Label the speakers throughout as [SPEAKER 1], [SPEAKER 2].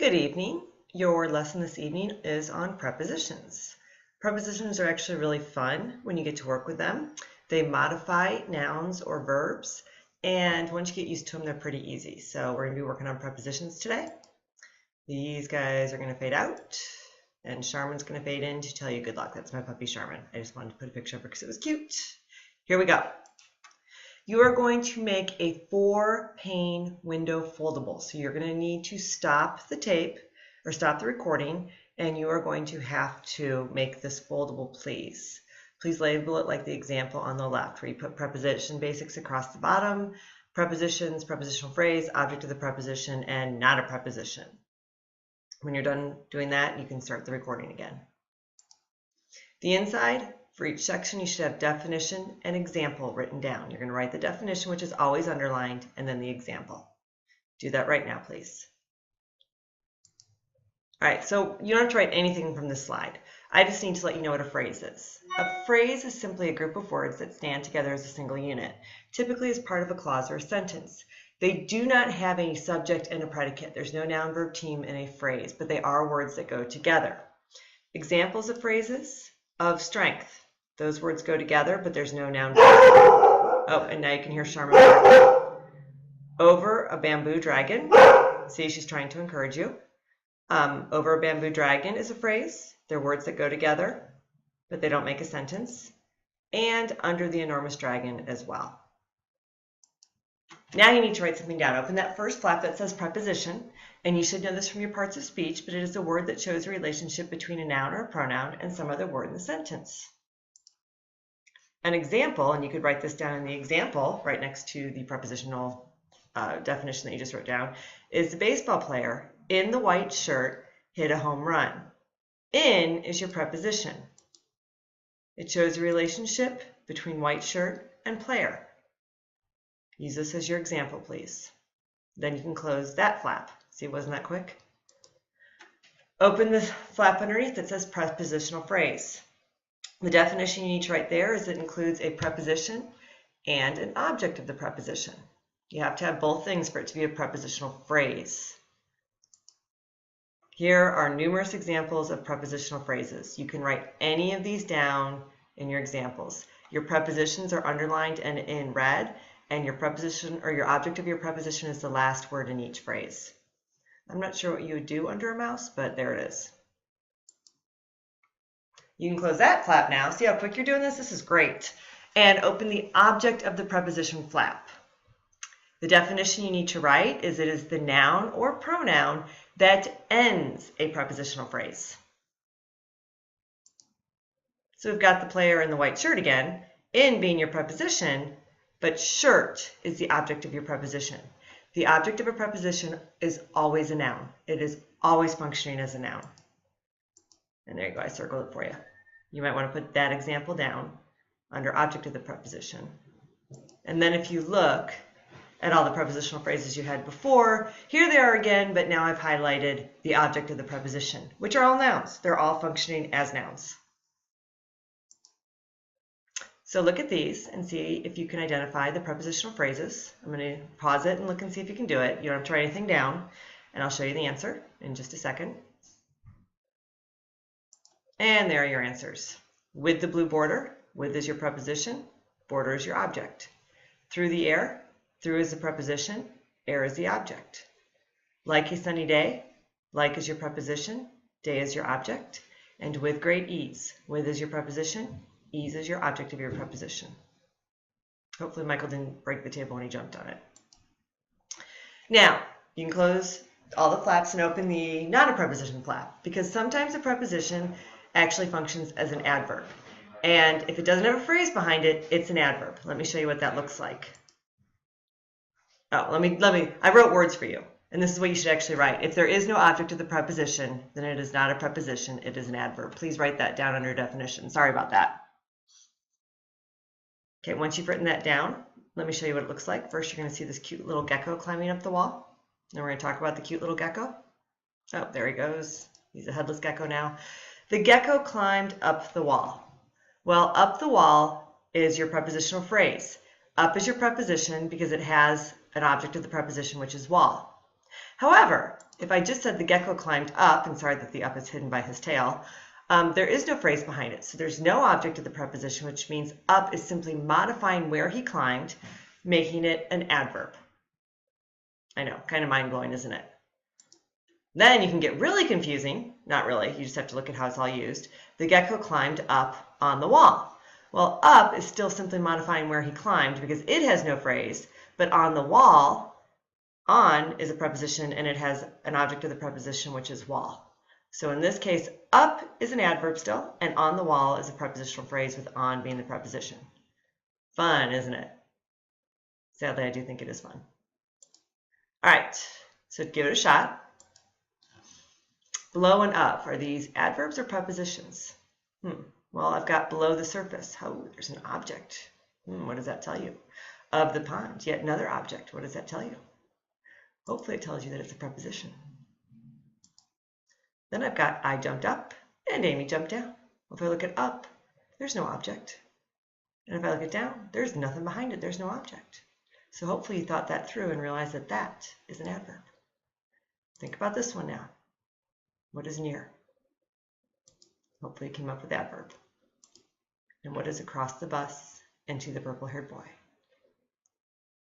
[SPEAKER 1] Good evening. Your lesson this evening is on prepositions. Prepositions are actually really fun when you get to work with them. They modify nouns or verbs, and once you get used to them, they're pretty easy. So we're going to be working on prepositions today. These guys are going to fade out, and Charmin's going to fade in to tell you good luck. That's my puppy Charmin. I just wanted to put a picture of her because it was cute. Here we go. You are going to make a 4-pane window foldable. So you're going to need to stop the tape or stop the recording, and you are going to have to make this foldable, please. Please label it like the example on the left, where you put preposition basics across the bottom, prepositions, prepositional phrase, object of the preposition, and not a preposition. When you're done doing that, you can start the recording again. The inside, for each section, you should have definition and example written down. You're going to write the definition, which is always underlined, and then the example. Do that right now, please. All right, so you don't have to write anything from this slide. I just need to let you know what a phrase is. A phrase is simply a group of words that stand together as a single unit, typically as part of a clause or a sentence. They do not have a subject and a predicate. There's no noun verb team in a phrase, but they are words that go together. Examples of phrases: of strength. Those words go together, but there's no noun. Oh, and now you can hear Charmin. Over a bamboo dragon. See, she's trying to encourage you. Over a bamboo dragon is a phrase. They're words that go together, but they don't make a sentence. And under the enormous dragon as well. Now you need to write something down. Open that first flap that says preposition, and you should know this from your parts of speech, but it is a word that shows a relationship between a noun or a pronoun and some other word in the sentence. An example, and you could write this down in the example right next to the prepositional definition that you just wrote down, is the baseball player in the white shirt hit a home run. In is your preposition. It shows a relationship between white shirt and player. Use this as your example, please. Then you can close that flap. See, wasn't that quick? Open the flap underneath that says prepositional phrase. The definition you need to write there is it includes a preposition and an object of the preposition. You have to have both things for it to be a prepositional phrase. Here are numerous examples of prepositional phrases. You can write any of these down in your examples. Your prepositions are underlined and in red, and your preposition or your object of your preposition is the last word in each phrase. I'm not sure what you would do under a mouse, but there it is. You can close that flap now. See how quick you're doing this? This is great. And open the object of the preposition flap. The definition you need to write is it is the noun or pronoun that ends a prepositional phrase. So we've got the player in the white shirt again, in being your preposition, but shirt is the object of your preposition. The object of a preposition is always a noun. It is always functioning as a noun. And there you go, I circled it for you. You might want to put that example down under object of the preposition. And then if you look at all the prepositional phrases you had before, here they are again, but now I've highlighted the object of the preposition, which are all nouns. They're all functioning as nouns. So look at these and see if you can identify the prepositional phrases. I'm going to pause it and look and see if you can do it. You don't have to write anything down, and I'll show you the answer in just a second. And there are your answers. With the blue border, with is your preposition, border is your object. Through the air, through is the preposition, air is the object. Like a sunny day, like is your preposition, day is your object. And with great ease, with is your preposition, ease is your object of your preposition. Hopefully Michael didn't break the table when he jumped on it. Now, you can close all the flaps and open the not a preposition flap, because sometimes a preposition actually functions as an adverb. And if it doesn't have a phrase behind it, it's an adverb. Let me show you what that looks like. Oh, I wrote words for you. And this is what you should actually write. If there is no object of the preposition, then it is not a preposition, it is an adverb. Please write that down under definition. Sorry about that. Okay, once you've written that down, let me show you what it looks like. First, you're going to see this cute little gecko climbing up the wall. Then we're going to talk about the cute little gecko. Oh, there he goes. He's a headless gecko now. The gecko climbed up the wall. Well, up the wall is your prepositional phrase. Up is your preposition because it has an object of the preposition, which is wall. However, if I just said the gecko climbed up, and sorry that the up is hidden by his tail, there is no phrase behind it. So there's no object of the preposition, which means up is simply modifying where he climbed, making it an adverb. I know, kind of mind-blowing, isn't it? Then you can get really confusing. Not really, you just have to look at how it's all used. The gecko climbed up on the wall. Well, up is still simply modifying where he climbed because it has no phrase, but on the wall, on is a preposition and it has an object of the preposition, which is wall. So in this case, up is an adverb still, and on the wall is a prepositional phrase with on being the preposition. Fun, isn't it? Sadly, I do think it is fun. All right, so give it a shot. Below and up, are these adverbs or prepositions? Well, I've got below the surface. Oh, there's an object. What does that tell you? Of the pond, yet another object. What does that tell you? Hopefully it tells you that it's a preposition. Then I've got I jumped up and Amy jumped down. If I look at up, there's no object. And if I look at down, there's nothing behind it. There's no object. So hopefully you thought that through and realized that that is an adverb. Think about this one now. What is near? Hopefully you came up with adverb. And what is across the bus and to the purple-haired boy?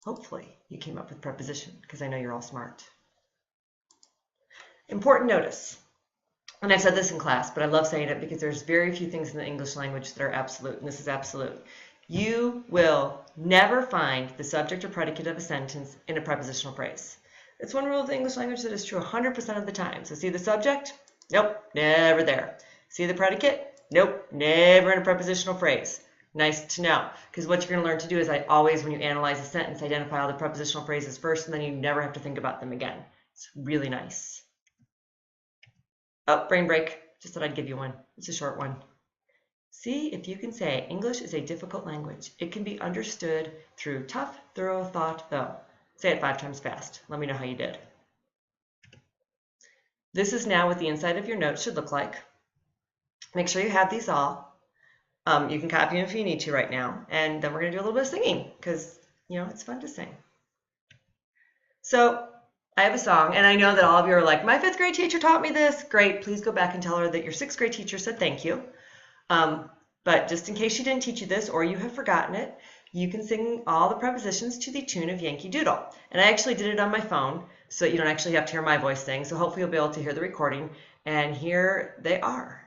[SPEAKER 1] Hopefully you came up with preposition, because I know you're all smart. Important notice. And I've said this in class, but I love saying it because there's very few things in the English language that are absolute, and this is absolute. You will never find the subject or predicate of a sentence in a prepositional phrase. It's one rule of the English language that is true 100% of the time. So see the subject? Nope, never there. See the predicate? Nope, never in a prepositional phrase. Nice to know, because what you're going to learn to do is when you analyze a sentence, identify all the prepositional phrases first, and then you never have to think about them again. It's really nice. Oh, brain break. Just thought I'd give you one. It's a short one. See if you can say English is a difficult language. It can be understood through tough, thorough thought, though. Say it 5 times fast. Let me know how you did. This is now what the inside of your notes should look like. Make sure you have these all. You can copy them if you need to right now. And then we're going to do a little bit of singing because, you know, it's fun to sing. So I have a song, and I know that all of you are like, my 5th grade teacher taught me this. Great. Please go back and tell her that your 6th grade teacher said thank you. But just in case she didn't teach you this or you have forgotten it, you can sing all the prepositions to the tune of Yankee Doodle. And I actually did it on my phone, so you don't actually have to hear my voice sing. So hopefully you'll be able to hear the recording. And here they are.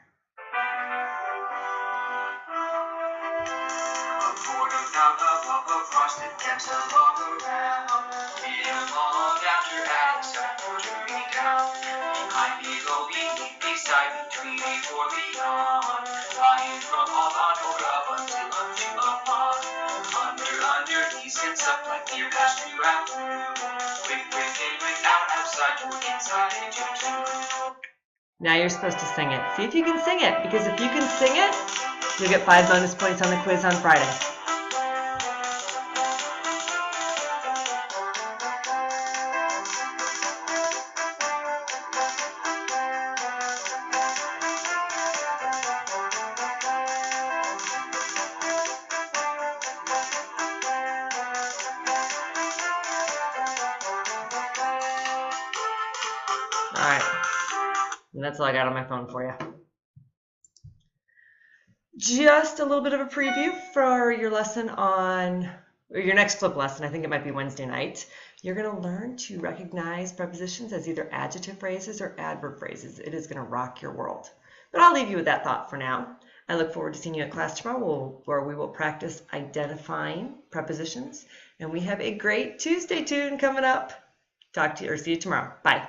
[SPEAKER 1] Now you're supposed to sing it. See if you can sing it, because if you can sing it, you'll get 5 bonus points on the quiz on Friday. All right. And that's all I got on my phone for you. Just a little bit of a preview for your lesson on, or your next flip lesson. I think it might be Wednesday night. You're going to learn to recognize prepositions as either adjective phrases or adverb phrases. It is going to rock your world. But I'll leave you with that thought for now. I look forward to seeing you at class tomorrow where we will practice identifying prepositions. And we have a great Tuesday tune coming up. Talk to you or see you tomorrow. Bye.